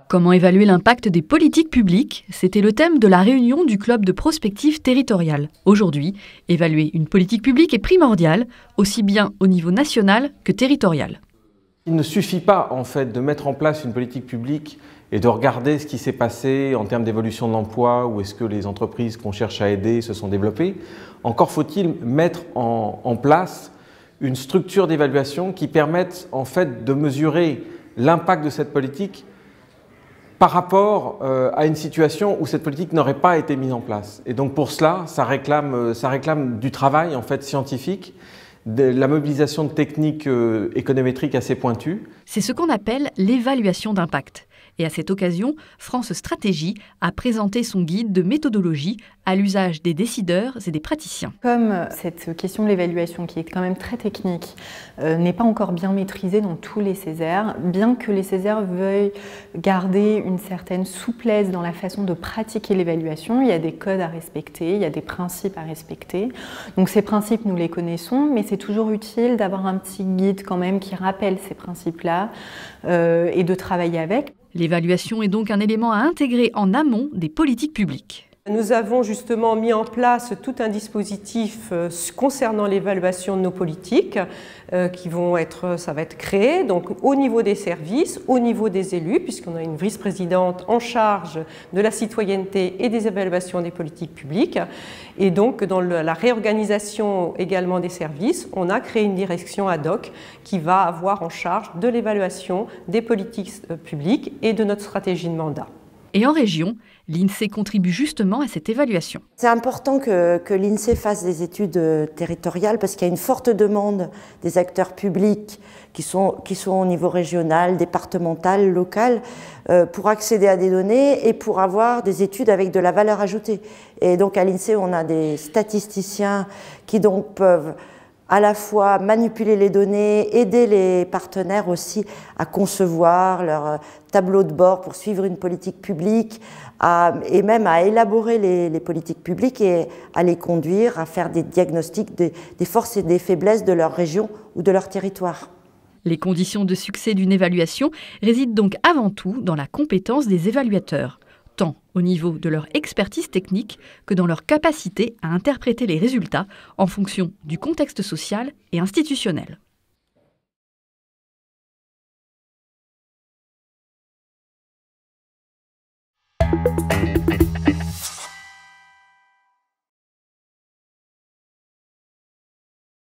Comment évaluer l'impact des politiques publiques? C'était le thème de la réunion du club de prospective territoriale. Aujourd'hui, évaluer une politique publique est primordial, aussi bien au niveau national que territorial. Il ne suffit pas en fait de mettre en place une politique publique et de regarder ce qui s'est passé en termes d'évolution de l'emploi, ou est-ce que les entreprises qu'on cherche à aider se sont développées. Encore faut-il mettre en place une structure d'évaluation qui permette en fait de mesurer l'impact de cette politique par rapport à une situation où cette politique n'aurait pas été mise en place. Et donc pour cela, ça réclame du travail en fait scientifique, de la mobilisation de techniques économétriques assez pointues. C'est ce qu'on appelle l'évaluation d'impact. Et à cette occasion, France Stratégie a présenté son guide de méthodologie à l'usage des décideurs et des praticiens. Comme cette question de l'évaluation, qui est quand même très technique, n'est pas encore bien maîtrisée dans tous les Césaires, bien que les Césaires veuillent garder une certaine souplesse dans la façon de pratiquer l'évaluation, il y a des codes à respecter, il y a des principes à respecter. Donc ces principes, nous les connaissons, mais c'est toujours utile d'avoir un petit guide quand même qui rappelle ces principes-là et de travailler avec. L'évaluation est donc un élément à intégrer en amont des politiques publiques. Nous avons justement mis en place tout un dispositif concernant l'évaluation de nos politiques ça va être créé donc au niveau des services, au niveau des élus, puisqu'on a une vice-présidente en charge de la citoyenneté et des évaluations des politiques publiques. Et donc dans la réorganisation également des services, on a créé une direction ad hoc qui va avoir en charge de l'évaluation des politiques publiques et de notre stratégie de mandat. Et en région, l'INSEE contribue justement à cette évaluation. C'est important que l'INSEE fasse des études territoriales parce qu'il y a une forte demande des acteurs publics qui sont au niveau régional, départemental, local, pour accéder à des données et pour avoir des études avec de la valeur ajoutée. Et donc à l'INSEE, on a des statisticiens qui donc peuvent à la fois manipuler les données, aider les partenaires aussi à concevoir leur tableau de bord pour suivre une politique publique, et même à élaborer les politiques publiques et à les conduire, à faire des diagnostics des forces et des faiblesses de leur région ou de leur territoire. Les conditions de succès d'une évaluation résident donc avant tout dans la compétence des évaluateurs, tant au niveau de leur expertise technique que dans leur capacité à interpréter les résultats en fonction du contexte social et institutionnel.